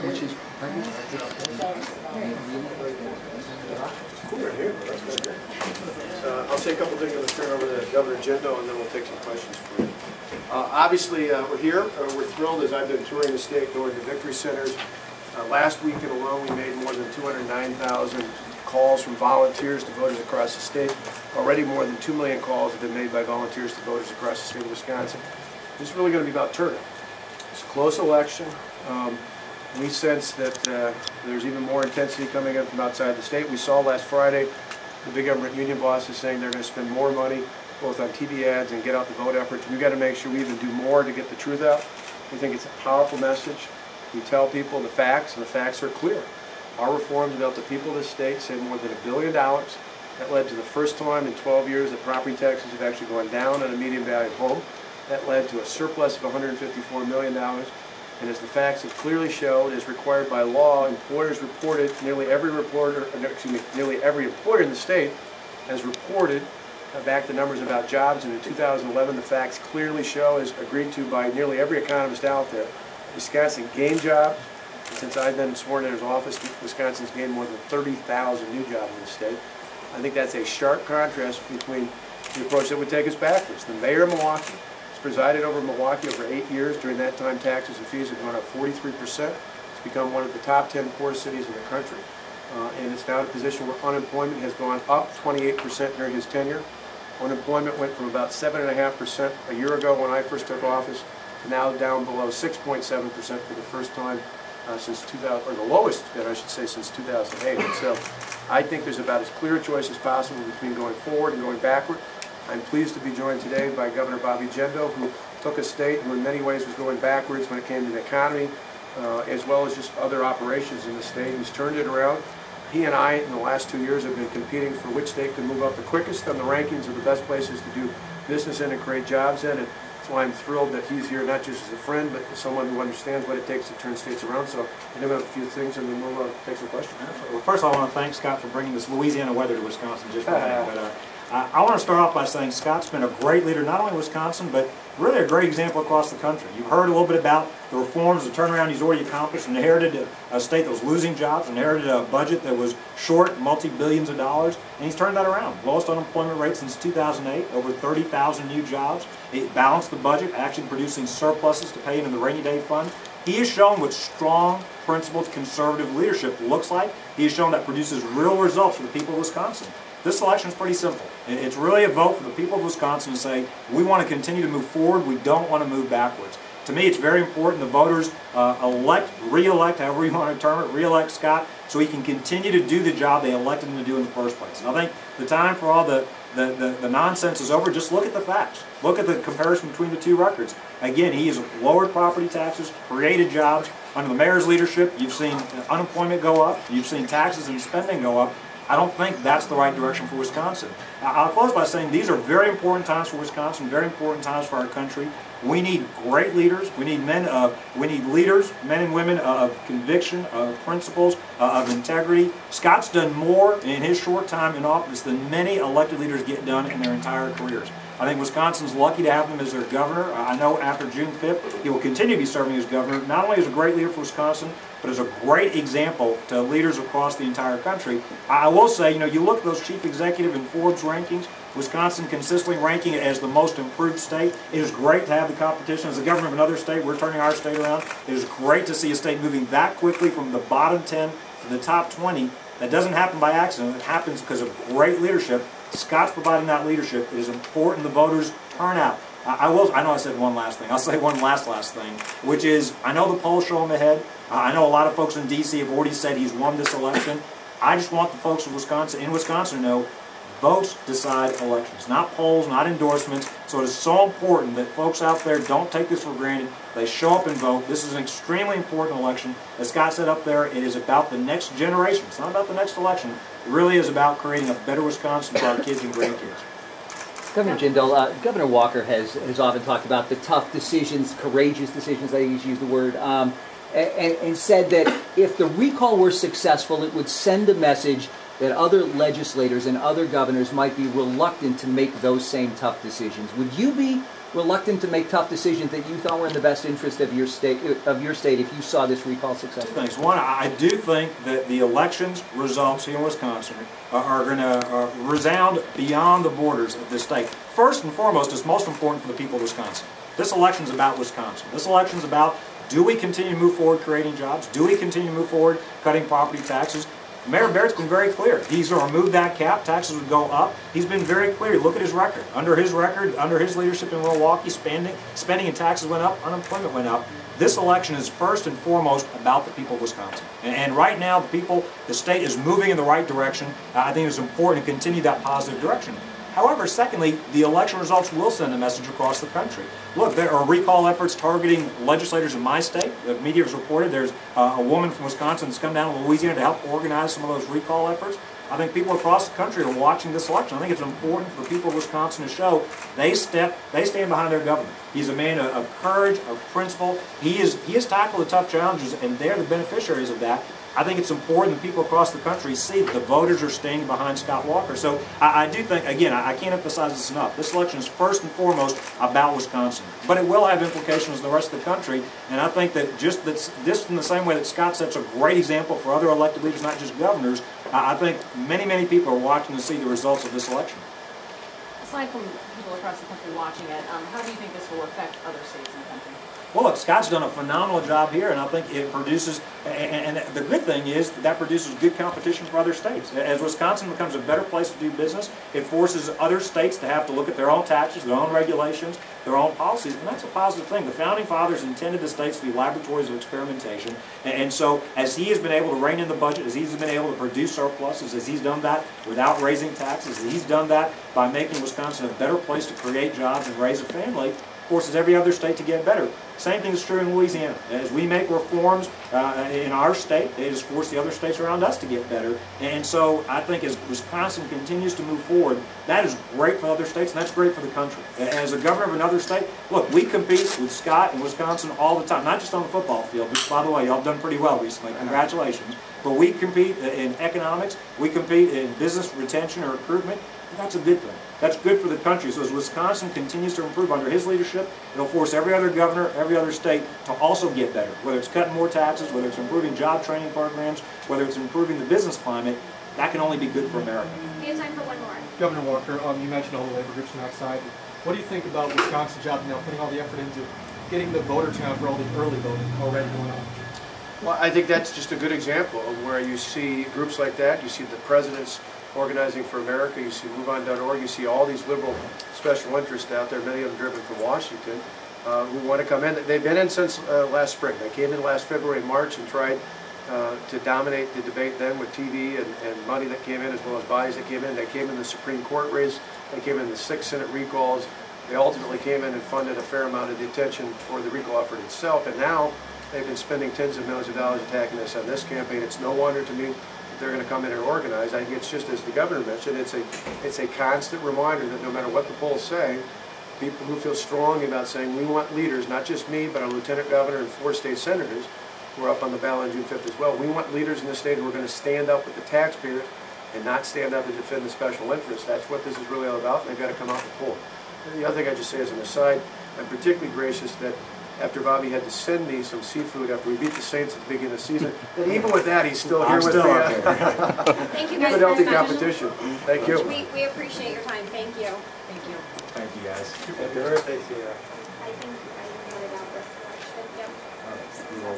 which is I'll say a couple things. I'm going to turn over to Governor Jindal, and then we'll take some questions for you. Obviously, we're here. We're thrilled as I've been touring the state, going to victory centers. Last week in alone, we made more than 209,000 calls from volunteers to voters across the state. Already more than 2 million calls have been made by volunteers to voters across the state of Wisconsin. This is really going to be about turnout. It's a close election. We sense that there's even more intensity coming in from outside the state. We saw last Friday the big government union bosses saying they're going to spend more money both on TV ads and get out the vote efforts. We've got to make sure we even do more to get the truth out. We think it's a powerful message. We tell people the facts, and the facts are clear. Our reforms about the people of this state save more than $1 billion. That led to the first time in 12 years that property taxes have actually gone down on a median value home. That led to a surplus of $154 million. And as the facts have clearly showed, as required by law, employers reported, nearly every employer in the state has reported back the numbers about jobs. And in 2011, the facts clearly show, as agreed to by nearly every economist out there, Wisconsin gained jobs. Since I've been sworn in his office, Wisconsin's gained more than 30,000 new jobs in the state. I think that's a sharp contrast between the approach that would take us backwards. The mayor of Milwaukee has presided over Milwaukee over 8 years. During that time, taxes and fees have gone up 43%. It's become one of the top 10 poorest cities in the country. And it's now in a position where unemployment has gone up 28% during his tenure. Unemployment went from about 7.5% a year ago when I first took office to now down below 6.7% for the first time since 2000, or the lowest it's been, I should say, since 2008. And so I think there's about as clear a choice as possible between going forward and going backward. I'm pleased to be joined today by Governor Bobby Jindal, who took a state who in many ways was going backwards when it came to the economy, as well as just other operations in the state. He's turned it around. He and I, in the last 2 years, have been competing for which state can move up the quickest on the rankings of the best places to do business in and create jobs in. And that's why I'm thrilled that he's here, not just as a friend, but as someone who understands what it takes to turn states around. So I know we have a few things, and then we'll take some questions. Well, first of all, I want to thank Scott for bringing this Louisiana weather to Wisconsin just right. But I want to start off by saying Scott's been a great leader, not only in Wisconsin, but really a great example across the country. You've heard a little bit about the reforms, the turnaround he's already accomplished, inherited a state that was losing jobs, inherited a budget that was short multi-billions of dollars, and he's turned that around. Lowest unemployment rate since 2008, over 30,000 new jobs. It balanced the budget, actually producing surpluses to pay into the rainy day fund. He has shown what strong, principled, conservative leadership looks like. He has shown that produces real results for the people of Wisconsin. This election is pretty simple. It's really a vote for the people of Wisconsin to say, we want to continue to move forward, we don't want to move backwards. To me, it's very important the voters re-elect, however you want to term it, re-elect Scott so he can continue to do the job they elected him to do in the first place. And I think the time for all the nonsense is over. Just look at the facts. Look at the comparison between the two records. Again, he has lowered property taxes, created jobs. Under the mayor's leadership, you've seen unemployment go up, you've seen taxes and spending go up. I don't think that's the right direction for Wisconsin. I'll close by saying these are very important times for Wisconsin, very important times for our country. We need great leaders. We need leaders, men and women of conviction, of principles, of integrity. Scott's done more in his short time in office than many elected leaders get done in their entire careers. I think Wisconsin's lucky to have him as their governor. I know after June 5th, he will continue to be serving as governor, not only as a great leader for Wisconsin, but as a great example to leaders across the entire country. I will say, you look at those chief executive and Forbes rankings, Wisconsin consistently ranking it as the most improved state. It is great to have the competition. As the governor of another state, we're turning our state around. It is great to see a state moving that quickly from the bottom 10 to the top 20. That doesn't happen by accident. It happens because of great leadership. Scott's providing that leadership. It is important the voters turn out. I know I said one last thing. I'll say one last thing, which is I know the polls show him ahead. I know a lot of folks in D.C. have already said he's won this election. I just want the folks of Wisconsin to know votes decide elections, not polls, not endorsements. So it is so important that folks out there don't take this for granted. They show up and vote. This is an extremely important election. As Scott said up there, it is about the next generation. It's not about the next election. It really is about creating a better Wisconsin for our kids and grandkids. Governor Jindal, Governor Walker has often talked about the tough decisions, courageous decisions, I think he's used the word, and said that if the recall were successful, it would send a message that other legislators and other governors might be reluctant to make those same tough decisions. Would you be reluctant to make tough decisions that you thought were in the best interest of your state if you saw this recall Two successful? things. One, I do think that the elections results here in Wisconsin are going to resound beyond the borders of this state. First and foremost, it's most important for the people of Wisconsin. This election is about Wisconsin. This election is about, do we continue to move forward creating jobs? Do we continue to move forward cutting property taxes? Mayor Barrett's been very clear. He's going to remove that cap. Taxes would go up. He's been very clear. Look at his record. Under his leadership in Milwaukee, spending and taxes went up, unemployment went up. This election is first and foremost about the people of Wisconsin. And right now, the state is moving in the right direction. I think it's important to continue that positive direction. However, secondly, the election results will send a message across the country. Look, there are recall efforts targeting legislators in my state. The media has reported there's a woman from Wisconsin that's come down to Louisiana to help organize some of those recall efforts. I think people across the country are watching this election. I think it's important for the people of Wisconsin to show they stand behind their governor. He's a man of courage, of principle. He has tackled the tough challenges, and they're the beneficiaries of that. I think it's important that people across the country see that the voters are standing behind Scott Walker. So I do think, again, I can't emphasize this enough. This election is first and foremost about Wisconsin. But it will have implications for the rest of the country. And I think that just in the same way that Scott sets a great example for other elected leaders, not just governors, I think many people are watching to see the results of this election. Aside from people across the country watching it, how do you think this will affect other states in the country? Well, look, Scott's done a phenomenal job here, and I think it produces, and the good thing is that produces good competition for other states. As Wisconsin becomes a better place to do business, it forces other states to have to look at their own taxes, their own regulations, their own policies, and that's a positive thing. The Founding Fathers intended the states to be laboratories of experimentation, and so as he has been able to rein in the budget, as he's been able to produce surpluses, as he's done that without raising taxes, as he's done that by making Wisconsin a better place to create jobs and raise a family, forces every other state to get better. Same thing is true in Louisiana. As we make reforms in our state, it has forced the other states around us to get better. And so I think as Wisconsin continues to move forward, that is great for other states, and that's great for the country. As a governor of another state, look, we compete with Scott and Wisconsin all the time, not just on the football field, which, by the way, y'all have done pretty well recently. Congratulations. But we compete in economics, we compete in business retention or recruitment. That's a good thing. That's good for the country. So as Wisconsin continues to improve under his leadership, it'll force every other governor, every other state to also get better. Whether it's cutting more taxes, whether it's improving job training programs, whether it's improving the business climate, that can only be good for America. We have time for one more. Governor Walker, you mentioned all the labor groups on that side. What do you think about Wisconsin's job now, putting all the effort into getting the voter turnout for all the early voting already going on? Well, I think that's just a good example of where you see groups like that. You see the president's Organizing for America, you see MoveOn.org, you see all these liberal special interests out there, many of them driven from Washington, who want to come in. They've been in since last spring. They came in last February and March and tried to dominate the debate then with TV and money that came in as well as bodies that came in. They came in the Supreme Court race. They came in the 6 Senate recalls. They ultimately came in and funded a fair amount of the attention for the recall effort itself. And now they've been spending tens of millions of dollars attacking us on this campaign. It's no wonder to me they're going to come in and organize. I think it's just, as the governor mentioned, it's a constant reminder that no matter what the polls say, people who feel strongly about saying we want leaders, not just me, but a lieutenant governor and 4 state senators who are up on the ballot on June 5th as well. We want leaders in the state who are going to stand up with the taxpayers and not stand up and defend the special interests. That's what this is really all about, and they've got to come out and poll. And the other thing I just say as an aside, I'm particularly gracious that after Bobby had to send me some seafood after we beat the Saints at the beginning of the season, and even with that, he's still here with me. Thank you guys Good very healthy much. competition. Thank you. We appreciate your time. Thank you. Thank you. Thank you, guys. Happy birthday, Sierra. I think I noted out this question. Yep. We will